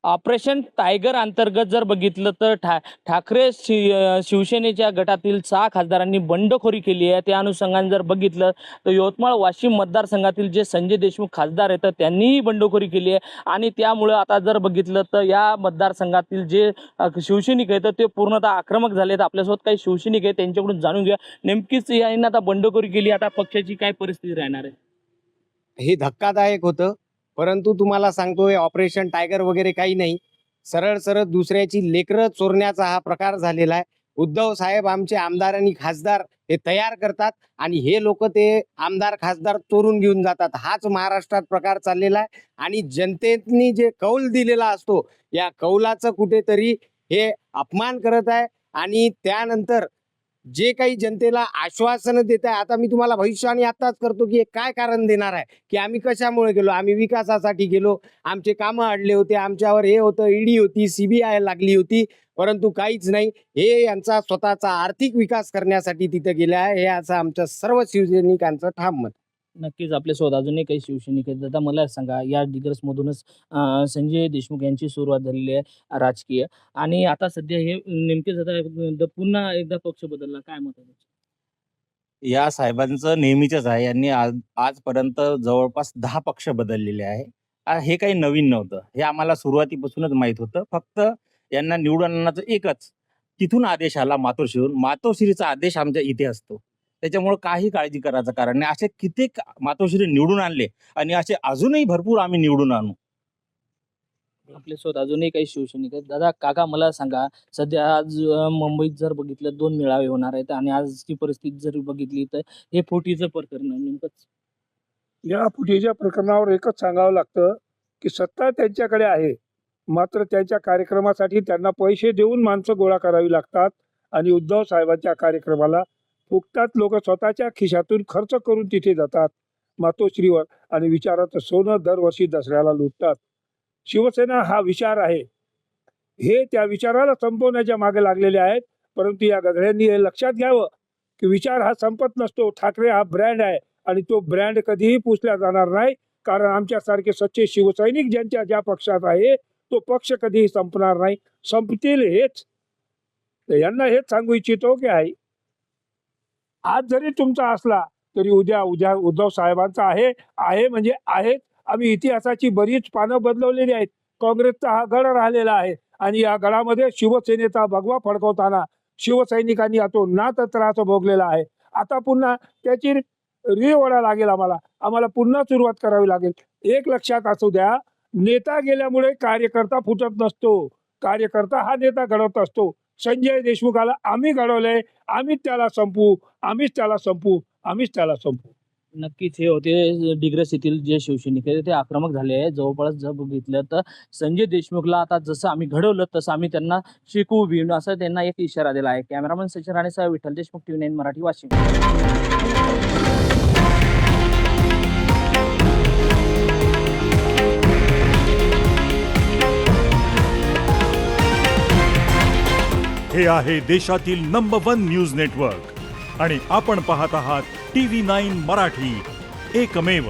Operation tiger अंतर्गत जर बघितलं तर ठाकरे शिवसेनेच्या गटातील 6 खासदारांनी बंडखोरी केली आहे. त्या अनुषंगाने जर बघितलं तर यवतमाळ वाशिम मतदारसंघातील जे संजय देशमुख खासदार आहेत त्यांनीही बंडखोरी केली आहे. आणि त्यामुळे आता जर बघितलं तर या मतदारसंघातील जे शिवसैनिक आहेत ते पूर्णतः आक्रमक झाले आहेत. आपल्यासोबत काही शिवसैनिक आहेत, त्यांच्याकडून जाणून घ्या नेमकीच यांनी आता बंडखोरी केली, आता पक्षाची काय परिस्थिती राहणार आहे. हे धक्कादायक होतं, परंतु तुम्हाला सांगतोय ऑपरेशन टायगर वगैरे काही नाही. सरळ सरळ दुसऱ्याची लेकरं चोरण्याचा हा प्रकार झालेला आहे. उद्धव साहेब आमचे आमदार आणि खासदार हे तयार करतात आणि हे लोक ते आमदार खासदार चोरून घेऊन जातात. हाच महाराष्ट्रात प्रकार चाललेला आहे आणि जनतेने जे कौल दिलेला असतो या कौलाचं कुठेतरी हे अपमान करत आहे. आणि त्यानंतर जे काही जनतेला आश्वासनं देत आहे, आता मी तुम्हाला भविष्यवाणी आताच करतो की काय कारण देणार आहे की आम्ही कशामुळे गेलो. आम्ही विकासासाठी गेलो, आमचे कामं अडले होते, आमच्यावर हे होतं, ईडी होती, CBI लागली होती, परंतु काहीच नाही. हे यांचा स्वतःचा आर्थिक विकास करण्यासाठी तिथे गेला आहे, हे असं आमच्या सर्व शिवसैनिकांचं ठाम मत. नक्कीच आपल्यासोबत अजूनही काही शिवसैनिक आहेत. आता मला सांगा, या दिग्रसमधूनच संजय देशमुख यांची सुरुवात झालेली आहे राजकीय, आणि आता सध्या हे नेमकेच आता पुन्हा एकदा पक्ष बदलला, काय मत आहे? या साहेबांचं नेहमीचंच आहे. यांनी आजपर्यंत जवळपास 10 पक्ष बदललेले आहे. हे काही नवीन नव्हतं. हे आम्हाला सुरुवातीपासूनच माहीत होतं. फक्त यांना निवडून आणण्याचं एकच तिथून आदेश आला, मातोश्रीहून. मातोश्रीचा आदेश आमच्या इथे असतो. त्याच्यामुळे काही काळजी करायचं कारण नाही. असे कित्येक मातोश्री निवडून आणले आणि असे अजूनही भरपूर आम्ही निवडून आणू. आपल्यासोबत अजूनही काही शिवसैनिक आहेत. दादा, काका, मला सांगा, सध्या आज मुंबईत जर बघितलं 2 मेळावे होणार आहेत आणि आजची परिस्थिती जर बघितली तर हे फुटीचं प्रकरण आहे. नेमकंच या फुटीच्या प्रकरणावर एकच सांगावं लागतं की सत्ता त्यांच्याकडे आहे, मात्र त्यांच्या कार्यक्रमासाठी त्यांना पैसे देऊन माणसं गोळा करावी लागतात आणि उद्धव साहेबांच्या कार्यक्रमाला फुकटात लोक स्वतःच्या खिशातून खर्च करून तिथे जातात मातोश्रीवर आणि विचाराचं सोनं दरवर्षी दसऱ्याला लुटतात. शिवसेना हा विचार आहे, हे त्या विचाराला संपवण्याच्या मागे लागलेले आहेत. परंतु या गधड्यांनी हे लक्षात घ्यावं की विचार हा संपत नसतो. ठाकरे हा ब्रँड आहे आणि तो ब्रँड कधीही पुसला जाणार नाही, कारण आमच्यासारखे सच्चे शिवसैनिक ज्यांच्या ज्या पक्षात आहे तो पक्ष कधीही संपणार नाही. संपतील हेच. तर यांना हेच सांगू इच्छितो की आहे, आज जरी तुमचा असला तरी उद्या उद्धव साहेबांचा आहे म्हणजे आहे. आम्ही इतिहासाची बरीच पानं बदलवलेली आहेत. काँग्रेसचा हा गड राहिलेला आहे आणि या गडामध्ये शिवसेनेचा भगवा फडकवताना शिवसैनिकांनी तो नात त्रास भोगलेला आहे. आता पुन्हा त्याची रिओढा लागेल. आम्हाला पुन्हा सुरुवात करावी लागेल. एक लक्षात असू द्या, नेता गेल्यामुळे कार्यकर्ता फुटत नसतो. कार्यकर्ता हा नेता घडवत असतो. संजय देशमुखाला आम्ही घडवलंय, आम्हीच त्याला संपू. नक्कीच हे होते डिग्रस येथील जे शिवसैनिक आहेत ते आक्रमक झाले आहे. जवळपास जर बघितलं तर संजय देशमुखला आता जसं आम्ही घडवलं तसं आम्ही त्यांना शिकवू बी, असं त्यांना एक इशारा दिला आहे. कॅमेरामन सचिन राणेसह विठ्ठल देशमुख, TV9 मराठी, वाशिम. हे आहे देशातील नंबर 1 न्यूज नेटवर्क आणि आपण पाहत आहात TV9 मराठी, एकमेव.